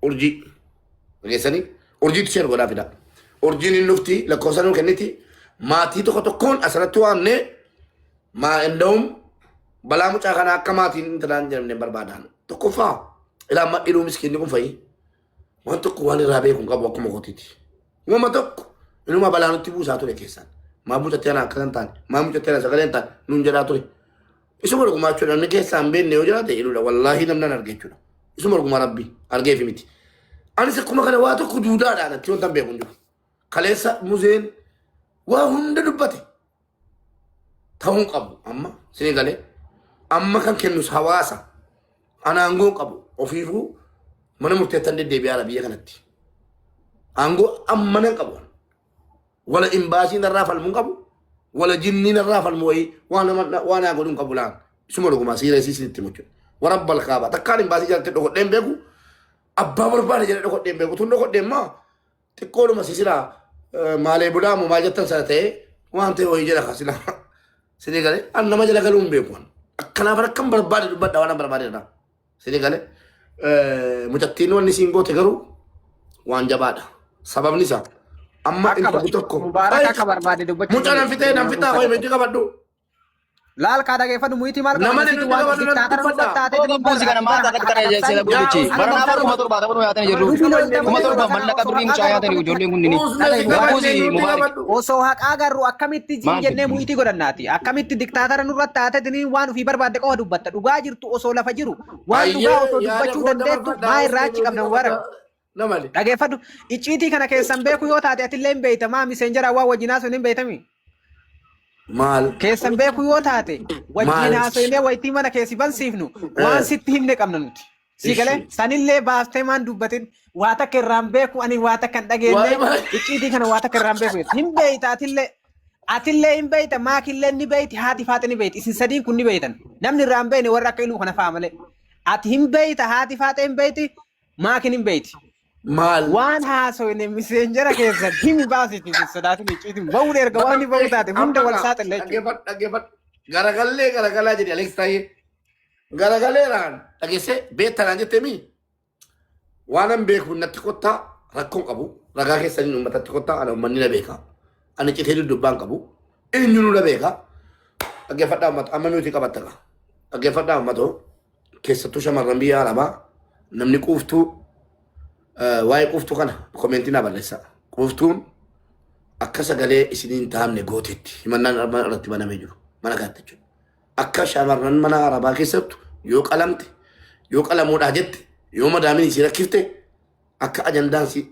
urjii geessanii urjiitu sheen godhaa fida. Urjiin hin dhufti lakkoofsanuu kenniti maatii tokko tokkoon asirratti waamnee maa inda'uun balaa mucaa kana akka maatiin intalaan jedhamne barbaadaan tokkoffaa ilaa amma iluu miskiinni kun fa'i waan tokko waan irraa beekuun qabu akkuma kootiiti. Uumama tokko inuma balaa nutti buusaa ture keessaan maa mucatti ana akka hin taane maa mucatti ana sagalee hin taane nuun jedhaa ture. Isuma argumaa jechuudha namni keessaan beenne yoo jiraate iluudha wallaahi namni arge jechuudha. Isuma argumaa rabbi argeefi miti. Anis akkuma kana waa tokko duudaadhaan atti wanta beeku hin jiru. Kaleessa muzeen waa hunda dubbate ta'uun qabu amma sinii galee amma kan kennus hawaasa ana aangoo qabu ofiifuu mana murteettan deddeebi'aara biyya kanatti. Aangoo amma nan qabu wala imbaasiin irraa falmuun qabu wala jinniin irraa falmu wayii waan haa godhuun qabu laan isuma dhugumaa siira isiisinitti muchu warabbal kaaba takkaan imbaasii jalatti dhokodheen beeku abbaa barbaade jedhe dhokodheen beeku tun dhokodheen maa xiqqoodhuma siisiraa maalee budaamu maa jettan sana ta'ee waan ta'e wayii jedha kasila sinii galee an nama jala galuun beeku akkanaaf akkam barbaade dubbadha waan barbaade irraa sinii galee mucattiin wanni siin goote garuu waan jabaadha sababni isaa amma inta tokko mubarak akka barbaade dubbachuu mucaa nan fitaa hoy meetii qabadhu laal kaa dhageeffadhu muyitii maal nama ne nuti qabadhu nan taatee buusi kana maal akka kana jechuudha buuchi baranaa bara kuma torba taphatuu yaatanii jirru kuma torba mallaqa durii mucaa yaatanii ijoolleen kun buusi mubarak osoo haqaa garuu akkamitti jennee muyitii godhannaati akkamitti diktaatara nurratti taatee waan ofii barbaadde qofa dubbatta dhugaa jirtu osoo lafa jiru waan dhugaa osoo dubbachuu dandeettu maa irraa achi qabna mubarak dhageeffadhu icciitii kana keessan beeku yoo taate atillee hin beeyta maa miseenjara waan wajjin haasofne hin beeytami maal keessan beeku yoo taate wajjin haasofne wayitii mana keessi bansiifnu waan sitti himne qabna nuti si galee sanillee baaftee maan dubbatin waa takka irraan beeku ani waa takka hin dhageenye icciitii kana waa takka irraan beeku hin beeyta atillee hin beeyta maakillee ni beeyti haati faate ni beeyti isin sadiin kun ni beeytan namni irraan beeyne warra akka iluu kana fa'a malee ati hin beeyta haati faate hin beeyti maakin hin beeyti maal waan haasofne miseenjara keessan himi baasiti sodaatin icciitiin ba'uun erga waan ba'u taate hunda wal saaxille dhaggeeffadhu garagallee jedhi Alex Tayyee garagaleeraan dhageesse beektanaan jetteemi waan an beeku natti kottaa rakkoon qabu ragaa keessanii uummatatti kottaa ana uummanni na beeka ani citee dubbaan qabu eenyuun na beeka dhaggeeffadhaa uummata amma nuti qabattaqa dhaggeeffadhaa uummatoo keessattuu shamarran biyya arabaa namni quuftuu waa'ee quuftuu kana koomeentii naa balleessa. Quuftuun akka sagalee isiniin taa'amne gooteetti himannaan irratti banamee jiru mana kanatti jechuudha. Akka shamarran mana arabaa keessattu yoo qalamte yoo qalamuudhaa jette yoo madaamin isii rakkifte akka ajandaan si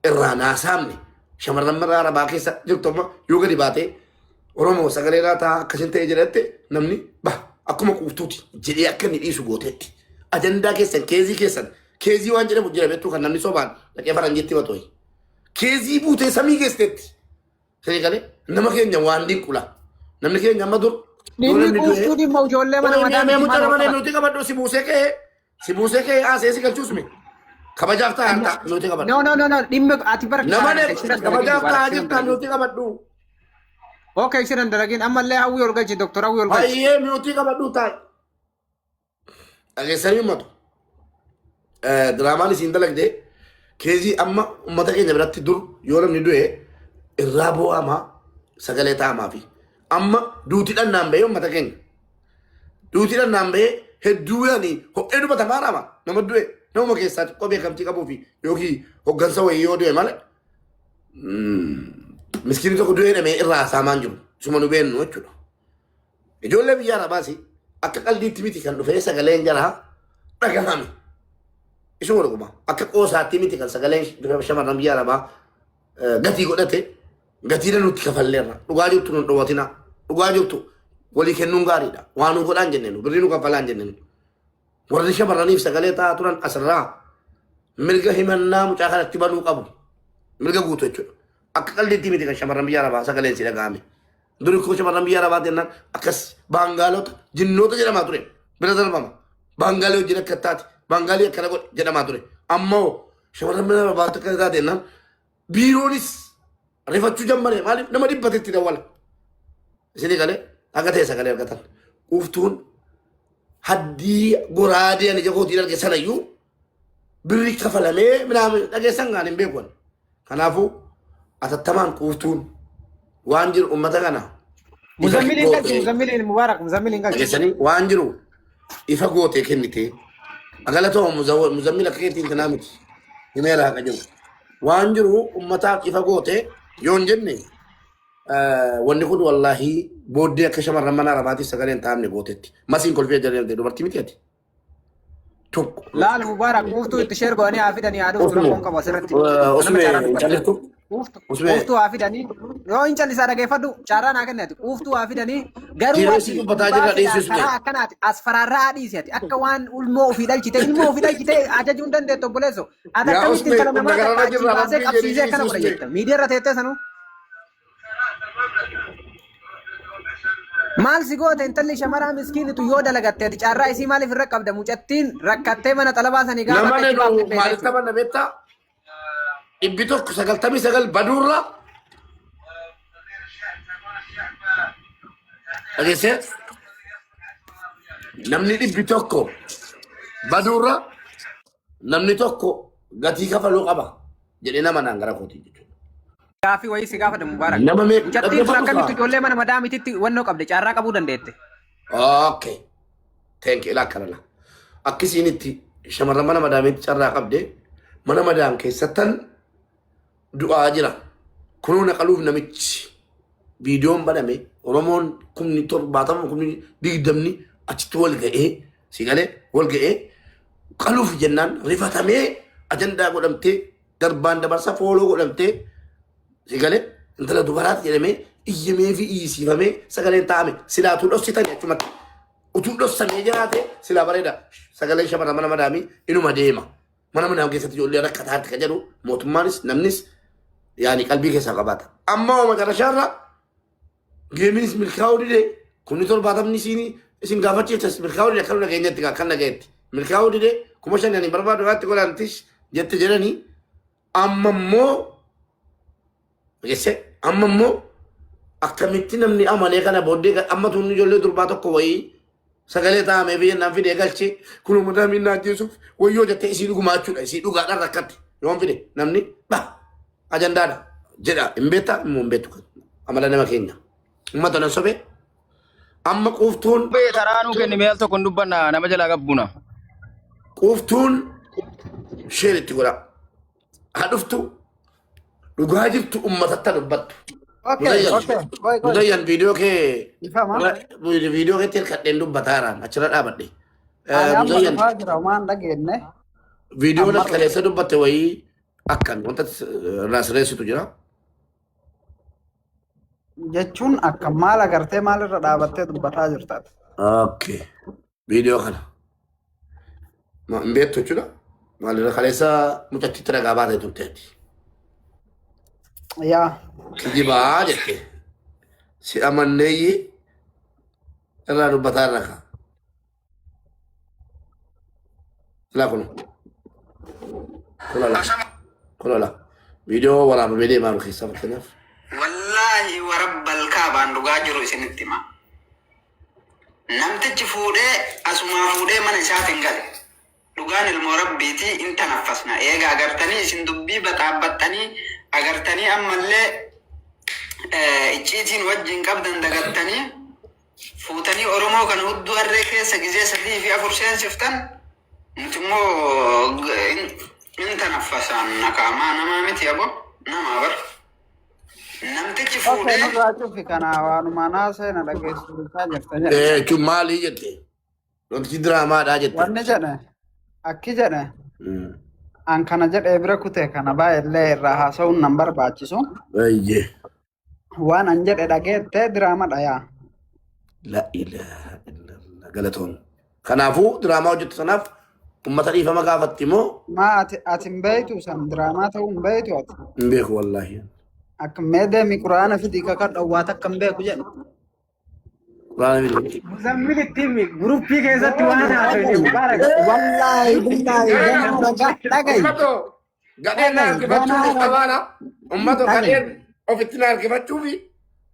irraa naasaamne shamarran mana arabaa keessa jirtu amma yoo gadi baatee Oromoo sagalee laataa akkasin ta'e jedhette namni akkuma quuftuuti jedhee akka inni dhiisu gooteetti. Ajandaa keessan keezii waan jedhamu jira beektuu kan namni sobaan dhaqee faranjeetti matooyi. Keezii buutee samii geesteetti. Sanii galee nama keenya waan dinqula. Namni keenya amma dur. Dhimmi quuftuu dhimma ijoollee mana mataa mucaa mana nuti qabadhu si buusee kee haasee si galchuusme. Kabajaaf ta'a nuti qabadhu. No dhimma ati bara nama kabajaaf ta'a jirta nuti qabadhu. Okay siran daragin ammallee hawwii ol galchi doktora hawwii ol galchi. Baay'ee nuti qabadhu ta'a. Dhageessanii ummatu. Diraamaan isiin dalagdee keezii amma uummata keenya biratti dur yoo namni du'e irraa boo'amaa sagalee taa'amaa fi amma duutiidhaan naan bahee uummata keenya. Duutiidhaan naan bahee hedduu yaani ho'ee dubbatamaa raama nama du'e nama keessaa xiqqoo beekamtii qabuu fi yookiin hoggansa wayii yoo du'e malee miskiinni tokko du'ee dhamee irraa saamaan jiru suma nu beennu jechuudha. Ijoollee biyya arabaas akka qaldiitti miti kan dhufee sagaleen jaraa dhagahame. Isuma dhuguma akka qoosaatti miti kan sagaleen shamarran biyya arabaa gatii godhate gatiidha nutti kafalleerra dhugaa jirtu nun dhowwatina dhugaa jirtu walii kennuun gaariidha waan nu godhaan jenneenu birrii nu kaffalaan jenneenu warri shamarraniif sagalee ta'aa turan asirraa mirga himannaa mucaa kanatti banuu qabu mirga guutu jechuudha akka qaldiitti miti kan shamarran biyya arabaa sagaleen si dhagahame duri koo shamarran biyya arabaa jennaan akkas baangaalota jinnoota jedhamaa ture bira darbama baangaalee hojii akka taate Bangali akkana godhe jedhamaa ture. Ammoo shamarran mana barbaadu akka taate jennaan biiroonis rifachuu jammane maaliif nama dhibbatetti dawwala. Isinii galee akka ta'e sagalee argatan. Quuftuun haddii goraadee ani jagootiin arge sanayyuu birri kafalamee midhaan dhageessan gaan hin beekwan. Kanaafuu atattamaan quuftuun waan jiru uummata kana. Muzammiliin galchi muzammiliin mubaarak muzammiliin galchi. Dhageessanii waan jiru ifa gootee kennitee agalatoo muzammila keetiin kanaa miti himeera haqa jiru. Waan jiru uummataaf ifa gootee yoon jenne wanni kun wallaahi booddee akka shamarran mana arabaatiif sagaleen taa'amne gootetti. Masiin kolfee jedhamte dubartii miti ati. Tokko. Laal mubaarak quuftuu itti sheer goonee haa fidanii haa dhuftu rakkoon qabu asirratti. Osumee callistu. Quuftuu haa fidanii yoo hin callisaa dhageeffadhu caarraa naa kennati quuftuu haa fidanii garuu Jireessi dubbataa jirra dhiyeessus karaa akkanaati as faraarraa haadhiisi ati akka waan ilmoo ofii dhalchite ilmoo ofii dhalchite ajajuu hin dandeettu obboleesso. Ati akkamitti intala namaa takka baasee qabsiisee akkana godha jetta miidiyaa irra teettee sanuu. Maal si goote intalli shamaraa miskiinitu yoo dalagatte ati caarraa isii maaliif irra qabda mucattiin rakkattee mana xalabaa sanii gaafa Nama ne maaliif taphanna beektaa? Dhibbi tokko 99 baduurra dhageessee namni dhibbi tokko baduurra namni tokko gatii kafaluu qaba jedhee nama naan gara kootii jechuudha. Gaafii wayii si gaafata mubaarak. Nama mee Mucattiin kun akkamitti ijoollee mana madaamititti wannoo qabde caarraa qabuu dandeette. Okay. Thank you. Lakkarala. Akkisiinitti shamarran mana madaamitti carraa qabde mana madaam keessattan du'aa jira. Kunuu naqaluuf namichi viidiyoon baname Oromoon 70,000 achitti wal ga'ee sigalee wal ga'ee qaluuf jennaan rifatamee ajandaa godhamtee darbaan dabarsa fooloo godhamtee sigalee intala dubaraat jedhamee iyyamee fi iyyisiifamee sagaleen taa'ame silaatuu dhossitanii achumatti. Utuu dhossamee jiraate silaa bareeda sagalee shamarran mana madaamii inuma deema. Mana madaam keessatti ijoollee rakkataatti ka jedhu mootummaanis namnis yaani qalbii keessaa qabaata. Amma magarashaarra geeminis milkaa'uu dide kumni 70 isin gaafachiiftas milkaa'uu dide akkanu nageenyatti kan nageetti. Milkaa'uu dide 5,000 barbaadu irratti godhantis jette jedhanii amma immoo akkamitti namni amanee kana booddee amma tunni ijoollee durbaa tokko wayii sagalee taa'amee biyyannaan fidee galchee kun madaamiin naajjeessuuf wayyoo jettee isii dhugumaachuudha isii dhugaadhaan rakkatte yoon fide namni ajandaadha jedha hin beektaa immoo hin beektu amala nama keenya uummata nan sobee amma quuftuun Taraanuu kenni meel tokko hin dubbanna nama jalaa qabbuna. quuftuun isheen itti godha haa dhuftu dhugaa jirtu uummatatti dubbattu. Mudayyan viidiyoo kee viidiyoo keetti hirkadheen dubbataaraan achirra dhaabadhe. Mudayyan viidiyoo nas kaleessa dubbatte wayii akkan wanta irraa sireessitu jira. Jechuun akka maal agartee maalirra dhaabattee dubbataa jirtaati. Okay. Viidiyoo kana. Hin beektu jechuudha. Maalirra kaleessa mucattitti dhagaa baatee turteetti. Yaa. Kijibaa jette. Si amanneeyyi irraa dubbataa irra kaa. Ilaa kun. Kulala. Viidiyoo waraabamee deemaa jiru keessaa fakkeenyaaf. Wallaahi warabbal kaabaan dhugaa jiru isinitti hima. Namtichi fuudhee asumaa fuudhee mana isaatiin gale. Dhugaan ilmoo rabbiitii in tanaffasna. Eega agartanii isin dubbii baxaabbattanii agartanii ammallee icciitiin wajjin qabdan dagattanii fuutanii Oromoo kana hudduu harree keessa gizee 3 fi 4 seensiftan nuti immoo in tanaffasaan nakaamaa namaa miti abo namaa bar. Namtichi fuudhee Nurraa cufi kana waanuma naaseena dhageessisaa jirta jedhe. Jechuun maalii jette? Wanti diraamaadhaa jette. Wanni jedhe akki jedhe an kana jedhee bira kutee kana baay'illee irraa haasa'uun nan barbaachisu. Baay'ee. Waan an jedhe dhageettee diraamadha yaa. La ilaha illallah galatoon. Kanaafuu diraamaa hojjettu sanaaf uummata dhiifama gaafatti immoo Maa ati hin beektu san diraamaa ta'uu hin beektu ati. hin beeku wallaahi. Akka meedeemi quraana fidii kakadha waa takka hin beeku jedhu. Muzammilitti guruppii keessatti waan haasa'e mubaarak. Wallaahi billaahi dhagayi. Gadheen na harkifachuu qabaana. Uummata gadheen ofitti na harkifachuu fi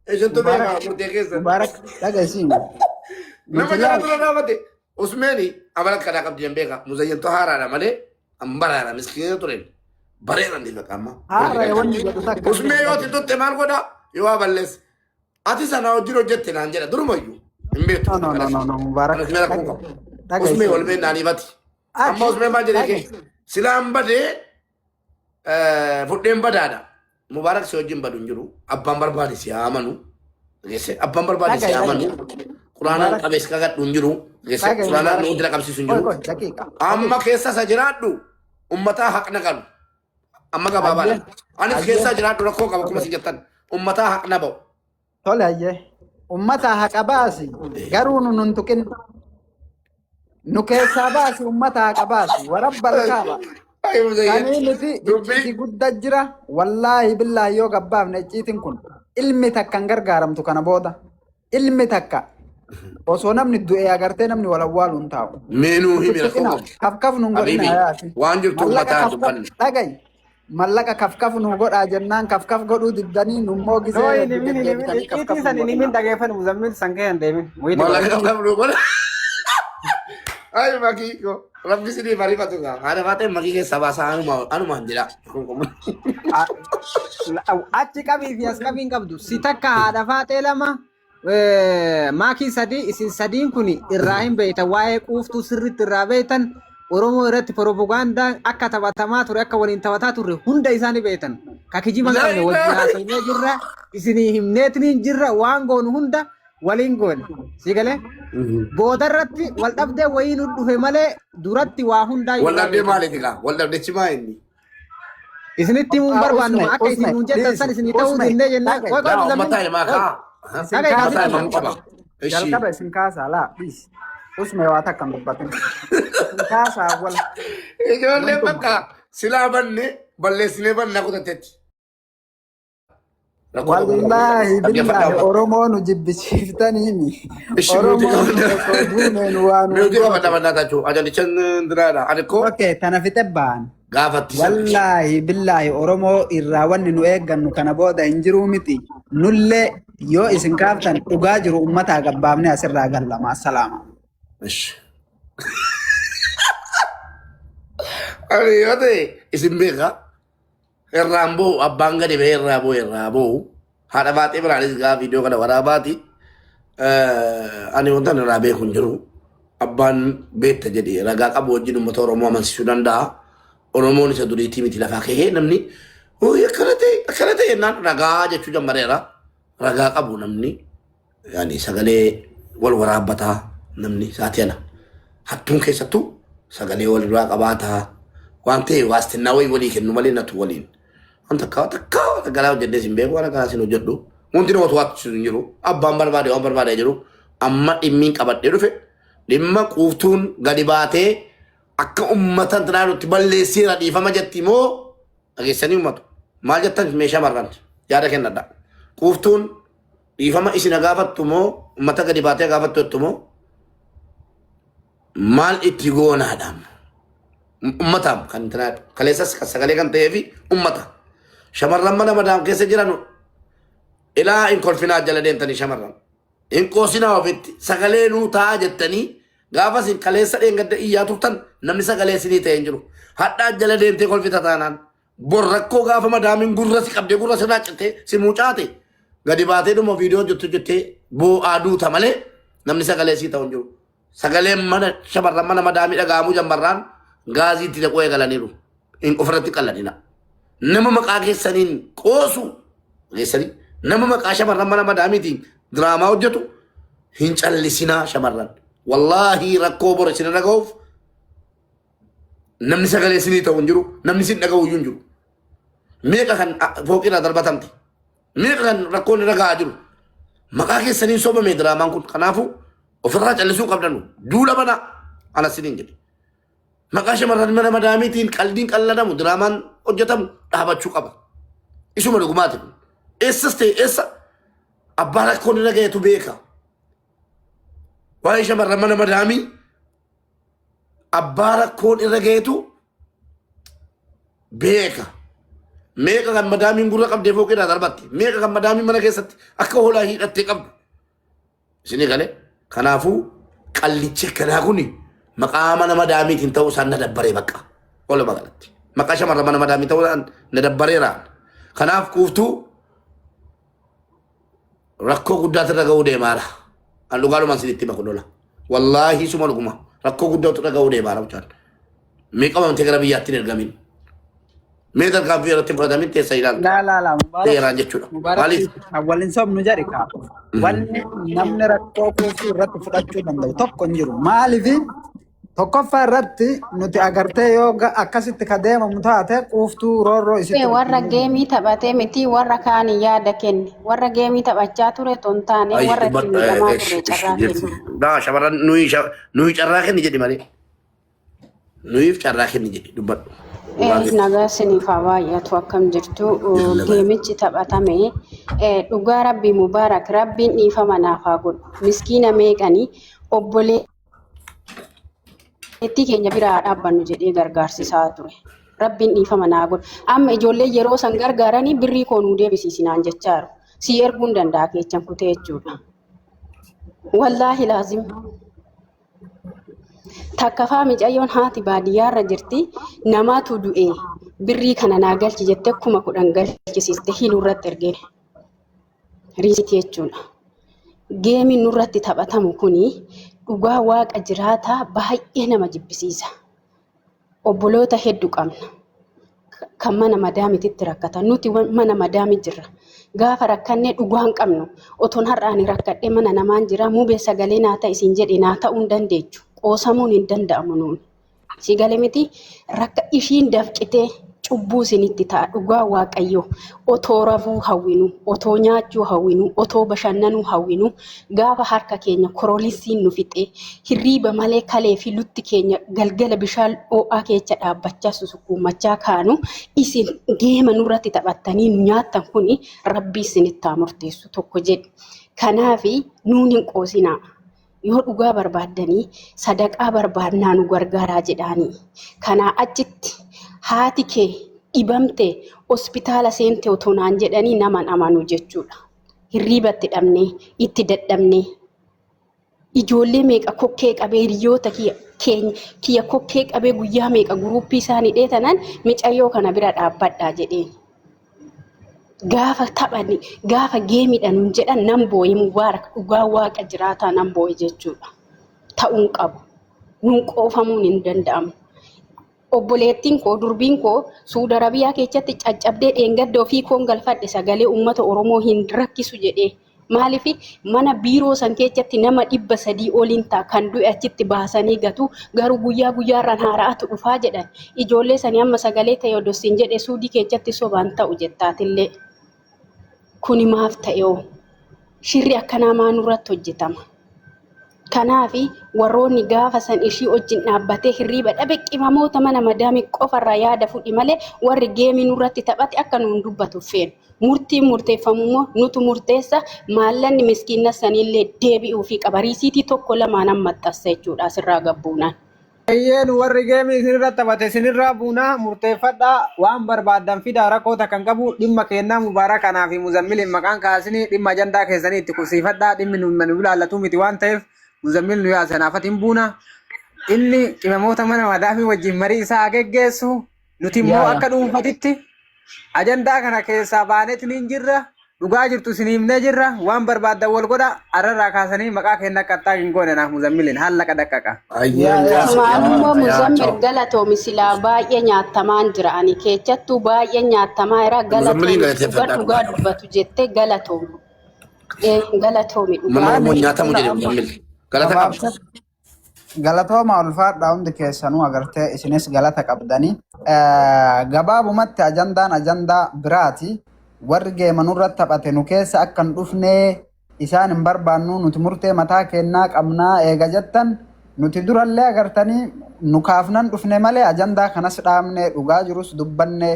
eeshantu beekaa murtee keessa. Mubaarak dhagaysiin. Nama jala dura dhaabate Usmeeni amala akkanaa qabdi hin beekaa. Muzayyantuu haaraadha malee Ambara miskiina turen. Bareera ndi bakama. Haara wanni jedhu takka. Usme yoo titotte maal godha yoo aballes. Ati sana hojii hojjette naan jedha durumayyuu. Hin beektu. No, Mubarak. Usme wal bee naanii bati. Amma usme maal jedhee kee silaan badee fudheen badaadha. Mubarak si wajjin badu hin jiru. Abbaan barbaade si haa amanu. Abbaan barbaade si haa amanu. Quraanaan qabees kagadhu hin jiru. Quraanaan nu dira qabsiisu hin jiru. Amma keessa isa jiraadhu ummataa haqna qabu. Amma gabaabaadha. Anis keessa jiraadhu rakkoo qaba akkuma si jettan. Ummataa haqna ba'u. Tole ayyee. Ummata haqa baasi. Garuu nun tuqin. Nu keessaa baasi ummata haqa baasi. Warabbal kaaba. Kanii nuti icciiti guddaa jira. Wallaahi billaahi yoo gabbaafne icciitiin kun ilmi takka hin gargaaramtu kana booda. Ilmi takka. Osoo namni du'e agartee namni wal awwaalu hin taa'u. Meenuu himi rakkoo qabu. Kafkaf nun godhina yaati. Waan jirtu ummataa dubbanne. Dhagayi. Mallaqa kafkaf nu godhaa jennaan kafkaf godhuu diddanii nummoo No, gisee. icciitii san inni min dhageeffan muzammil san kee hin deemin. Mallaqa kafkaf nu godha. Ay makii ko. Rabbi sidii marifatu kaa. Haadha faatee makii keessa baasaa anuma hin jira. Achi qabii fi as qabii hin qabdu. Si takka haadha faatee lama maakii sadii isin sadiin kun irraa hin beektan waa'ee quuftuu sirriitti irraa beektan Oromoo irratti propaganda akka taphatamaa ture akka waliin taphataa turre hunda isaanii beektan. Ka kijiba hin qabne wajjin haasofnee jirra isinii himneetiin jirra waan goonu hunda waliin goone. Si galee booda irratti wal dhabdee wayii nu dhufe malee duratti waa hundaa Wal dhabdee maaliiti kaa? Wal dhabdee cimaa inni. isinitti himuun barbaannu akka isin nuun jettan san isinii ta'uu dindee jennaan. Yaa ummataa himaa kaa. Ummataa himaa qaba. Jalqaba isin kaasaa laa please. Usme waa takka hin dubbatin. Isin kaasaa wal. Ijoollee bakka silaa banne balleessinee banna kutatetti. Wallahi billahi Oromoo nu jibbisiiftaniini. Oromoo nu osoo duuneen waan Nuti qabadha bannaa taachuu ajalichan diraadha. Ani koo Okay, tana fixe ba'an. gaafatti. Wallahi billahi Oromoo irraa wanni nu eeggannu kana booda hin jiruu miti. Nullee yoo isin kaaftan dhugaa jiru uummataa gabbaafne asirraa gallama. Assalaama. Ani yoo ta'e isin beeka irraan boo abbaan gadi bahee irraa boo haadha baatee biraanis gaa viidiyoo kana waraabaati. Ani wantan irraa beeku hin jiru. Abbaan beekta jedhee ragaa qabu wajjin uummata Oromoo amansiisuu danda'a. Oromoon isa duriitii miti lafaa ka'ee namni akkana ta'e jennaan ragaa jechuu jammareera. Ragaa qabu namni sagalee wal waraabbataa namni saatii ana. Hattuun keessattuu sagalee wal duraa qabaataa waan ta'e waastinnaa walii kennu malee natu waliin. Wanta takka galaa hojjedhee sin beeku waan akkanaa sin hojjedhu. Wanti nama to'atu hin jiru. Abbaan barbaade waan barbaadee jiru. Amma dhimmiin qabadhee dhufe dhimma quuftuun gadi baatee akka uummata tanaa nutti balleessiira dhiifama jetti moo dhageessanii uummatu. Maal jettan meeshaa marran yaada kennadha. Quuftuun dhiifama isin gaafattu moo uummata gadi baatee gaafattu jettu moo maal itti goonaadhaan. Ummataam kan kaleessas kan sagalee kan ta'ee fi ummata. Shamarran mana madaam keessa jiran ilaa hin kolfinaa jala deemtanii shamarran. Hin qoosinaa ofitti sagalee nuu taa'aa jettanii gaafas hin kaleessa dheengadda iyyaa turtan namni sagalee isinii ta'e hin jiru. Hadhaa jala deemtee kolfita taanaan bor rakkoo gaafa madaamiin gurra si qabdee gurra si raaccitee si mucaate gadi baatee dhuma viidiyoo jettu jettee boo'aa duuta malee namni sagalee isii ta'u hin jiru. Sagaleen mana shamarran mana madaamii dhaga'amuu jammarraan gaaziitti dhaquu eegalaniiru. Hin ofirratti qallanina. Nama maqaa keessaniin qoosu keessanii nama maqaa shamarran mana madaamiitiin diraamaa hojjetu hin callisinaa shamarran. Wallaahi rakkoo bor isin dhaga'uuf namni sagalee isinii ta'u hin jiru. Namni isin dhaga'u iyyuu hin jiru. Meeqa kan fooqirraa darbatamte. Meeqa kan rakkoon irra ga'aa jiru. Maqaa keessaniin soobame diraamaan kun kanaafuu ofirraa callisuu qabdanu duula bana ana siniin jedhe. Maqaa shamarran mana madaamiitiin qaldiin qalladamu diraamaan hojjetamu dhaabachuu qaba. Isuma dhugumaati kun. Eessas ta'e eessa abbaa rakkoon irra ga'etu beeka. Waa'ee shamarran mana madaamii abbaa rakkoon irra ga'etu beeka. Meeqa kan madaamiin gurra qabdee fooqirraa darbatti. Meeqa kan madaamiin mana keessatti akka hoolaa hidhattee qabdu. Isinii galee. Kanaafuu qallichi akkanaa kun maqaa mana madaamiitiin ta'uu isaan na dabbaree bakka. Walumaa galatti. Maqaa shamarran mana madaamii ta'uudhaan na dabbareeraan. Kanaaf kuuftuu rakkoo guddaatu irra ga'uu deemaara. An dhugaalumaan sinitti baku lola. Wallaahi suma dhuguma rakkoo guddaatu irra ga'uu deemaara mucaan. Mee qabamtee gara biyyaatti hin ergamin. Mee tarkaanfii irratti hin fudhatamin teessa ilaalu. La. Dheeraan jechuudha. Maaliif? Waliin sobnu jedhi kaa. Wanni namni rakkoo kuuftuu irratti fudhachuu danda'u tokko hin jiru. Maaliif tokkoffaa irratti nuti agartee yoo akkasitti ka deemamu taate quuftuu roorroo isitti. Warra geemii taphatee miti warra kaanii yaada kenne. Warra geemii taphachaa ture tontaane warra ittiin miidhamaa ture carraa kenna. Shamarran nuyi carraa kenni jedhi malee. Nuyiif carraa kenni jedhi dubbadhu. Nagaa siniif haa baay'atu akkam jirtu geemichi taphatame dhugaa rabbii mubaarak rabbiin dhiifama naaf haa godhu miskiina meeqanii obboleettii keenya biraa dhaabbannu jedhee gargaarsisaa ture rabbiin dhiifama naa godhu amma ijoollee yeroo san gargaaranii birrii koo nuu deebisiisinaan jechaaru si erguun danda'a keechan kutee jechuudha wallaahi laazim. Takkafaa micayyoon haati baadiyyaarra jirti namaatu du'e birrii kana naa galchi jettee 10,000 galchisiiste hiluu irratti ergeen riisitii jechuudha. Geemiin nurratti taphatamu kuni dhugaa waaqa jiraataa baay'ee nama jibbisiisa. Obboloota hedduu qabna. Kan mana madaamititti rakkatan nuti mana madaamii jirra. Gaafa rakkannee dhugaa hin qabnu otoon har'aan rakkadhee mana namaan jira mubee sagalee naa ta'a isin jedhe naa ta'uu hin dandeechu. Qoosamuun hin danda'amu nuuni. Si galee miti rakka ishiin dafqitee cubbuu isinitti ta'a dhugaa waaqayyoo otoo rafuu hawwinu otoo nyaachuu hawwinu otoo bashannanuu hawwinu gaafa harka keenya koroliisiin nu fixee hirriiba malee kalee fi lutti keenya galgala bishaan ho'aa keessa dhaabbachaa susukuumachaa kaanu isin geema nurratti taphattanii nu nyaattan kuni rabbii isinitti haa murteessu tokko jedhe. Kanaafi nuun hin qoosinaa. Yoo dhugaa barbaaddanii sadaqaa barbaadnaa nu gargaaraa jedhaanii. Kanaa achitti haati kee dhibamte hospitaala seente otoo naan jedhanii naman amanu jechuudha. Hirriibatti dhabnee itti dadhabnee ijoollee meeqa kokkee qabee hiriyoota kiyya kokkee qabee guyyaa meeqa guruuppii isaanii dheetanan micayyoo kana bira dhaabbadhaa jedheen. Gaafa taphani gaafa geemiidhaan nun jedhan nan boo'ee mubaarak dhugaa waaqa jiraataa nan boo'ee jechuudha. Ta'uun qabu. Nun qoofamuun hin danda'amu. Obboleettiin koo durbiin koo Suudi Arabiyaa keessatti caccabdee dheengadda ofii koon galfadhe sagalee uummata Oromoo hin rakkisu jedhee. Maaliif mana biiroo san keessatti nama 300 oliin ta'a kan du'e achitti baasanii gatu garuu guyyaa guyyaarraan haaraatu dhufaa jedhan. Ijoollee sanii amma sagalee ta'e odosiin jedhe Suudii keessatti sobaan ta'u jettaatillee. Kuni maaf ta'eoo shirri akkanaa maa nurratti hojjetama. Kanaafi warroonni gaafa san ishii wajjin dhaabbatee hirriiba dhabe qimamoota mana madaamii qofarraa yaada fudhi malee warri geemii nurratti taphate akka nuun dubbatuuf feenu. Murtiin murteeffamu immoo nutu murteessa maallanni miskiina sanillee deebi'uu fi qabariisiitii tokko lamaan maxxansa jechuudha asirraa gabbuunaan. Ayyeen warri geemii isinirratti taphate isinirraa buunaa murteeffadhaa waan barbaadan fidaa rakkoota kan qabu dhimma kennaa mubaaraa kanaa fi muzammiliin maqaan kaasanii dhimma ajandaa keessanii itti kursiifadhaa dhimmi nu ilaallatu miti waan ta'eef muzammil nu yaasanaafat buuna inni qimamoota mana madaamii wajjin marii isaa geggeessu nuti immoo akka dhuunfatitti ajandaa kana keessaa baanetti ni jirra dhugaa jirtu isiniifnee jirra waan barbaadan wal godha arrarraa kaasanii maqaa kenna qattaa hin goone naaf muzammiliin haala qadaqqaqa. Maalummaa muzammil galatoomi silaa baay'ee nyaattamaan jira ani keessattuu baay'ee nyaattamaa irraa galatoomi dhugaa dubbatu jettee galatoomi. Galatoomi dhugaa. Galatooma ulfaadhaa hundi keessanuu agartee isinis galata qabdanii gabaabumatti ajandaan ajandaa biraati warri geema nurratti taphate nu keessa akka hin dhufnee isaan hin barbaannu nuti murtee mataa kennaa qabnaa eega jettan nuti durallee agartanii nu kaafnan dhufne malee ajandaa kanas dhaabne dhugaa jirus dubbanne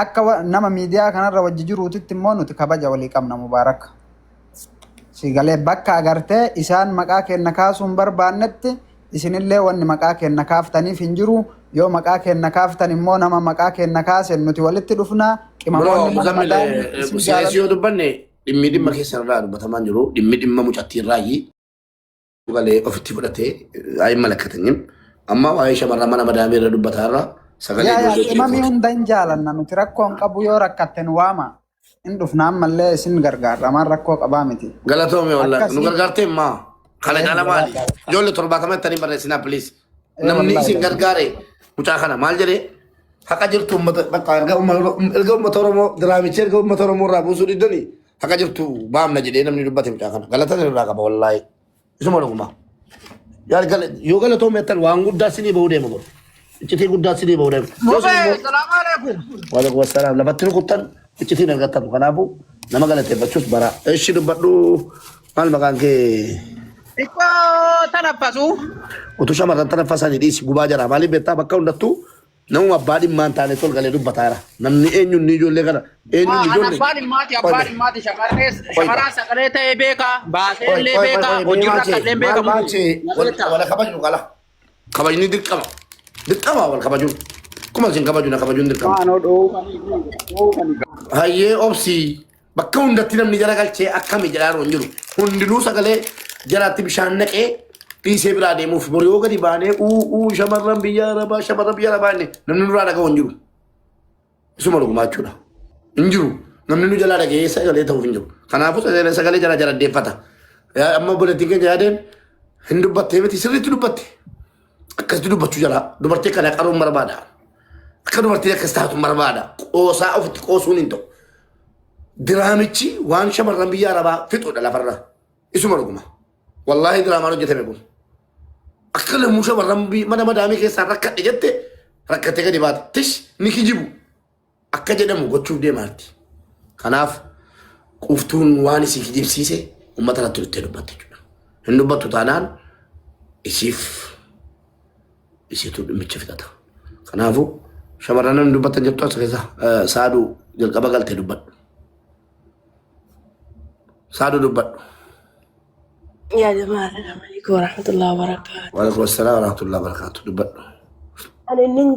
akka nama miidiyaa kanarra wajji jiruutitti immoo nuti kabaja walii qabna mubaarak. Sigalee bakka agartee isaan maqaa kenna kaasuun barbaannetti isinillee wanni maqaa kenna kaaftaniif hin jiru yoo maqaa kenna kaaftan immoo nama maqaa kenna kaasen nuti walitti dhufnaa qimamoonni siyaasii yoo dubbanne dhimmi dhimma keessa irraa dubbatamaan jiru dhimmi dhimma mucattii irraayi galee ofitti fudhatee ayi malakkataniin amma waa'ee shamarran mana madaamii irra dubbataa irraa Sagalee yaa ijoollee imamii xixiqqooti. hunda hin jaalanna nuti rakkoon qabu yoo rakkatten waama hin dhufnaan mallee isin gargaaramaan rakkoo qabaa miti. Galatoome wallahi. Nu Akkasii. gargaartee maa? Kana jala maali? Ijoollee 70 ittanii barreessinaa please. Namni isin gargaare mucaa kana maal jedhee? Haqa jirtu uummata bakka erga uummata Oromoo diraamicha erga uummata Oromoo irraa buusuu diddanii haqa jirtu baamna jedhee namni dubbate mucaa kana. Galata irraa qaba wallahi. Isuma dhuguma. Yoo galatoome jettan waan guddaa sinii bahuu deema godhu. Iccitii guddaa sinii bahuu deema. Salaamu alaikum. Waalaikum assalaam. Lafatti rukutan iccitiin argattatu. Kanaafuu nama galateeffachuus bara. Ishi dubbadhu maal maqaan kee? Iko tanaffasu. Utuu shamarran tanaffasanii dhiisi gubaa jira. Maaliif beektaa bakka hundattuu namuma abbaa dhimmaan taane tol galee dubbataara. Namni eenyuun ni ijoollee kana. Eenyuun ijoollee. Abbaan dhimmaati shamarraa sagalee ta'ee beeka. Baasee illee beeka. Hojii irra illee beeka. Wala kabajnu qala. Kabajni dirqama. Dirqama wal kabajuun. Kuma isin kabajuun kabajuun dirqama. Hayyee obsii. Bakka hundatti namni jara galchee akkami jedhaan hin jiru. Hundinuu sagalee jaraatti bishaan naqee dhiisee biraa deemuuf borii gadi baanee shamarran biyya arabaa inni namni nurraa dhaga'u hin jiru. Isuma dhugumaa jechuudha. Hin jiru. Namni nu jalaa dhaga'ee sagalee ta'uuf hin jiru. Kanaafuu sagalee jara jara deeffata. Amma boleettiin keenya yaadeen hin dubbattee miti sirriitti dubbatte. Akkasitti dubbachuu jala dubartii kana qaruun barbaada. Akka dubartiin akkas taatu barbaada. Qoosaa ofitti qoosuun hin ta'u. Diraamichi waan shamarran biyya arabaa fixuudha lafarra. Isuma dhuguma. Wallaahi diraamaan hojjetame kun. Akka lammuu shamarran mana madaamii keessaa rakkadhe jette rakkattee gadi baate. Tish ni kijibu. Akka jedhamu gochuuf deemaarti. Kanaaf quuftuun waan isii kijibsiise uummata irratti dhuftee dubbatte jechuudha. Hin dubbattu taanaan isiitu dhimmicha fixata. Kanaafuu shamarran namni dubbatan jettu as keessa saaduu jalqaba galtee dubbadhu. Saaduu dubbadhu. يا جماعة السلام عليكم ورحمة الله وبركاته. وعليكم السلام ورحمة الله وبركاته. dubbadhu. أنا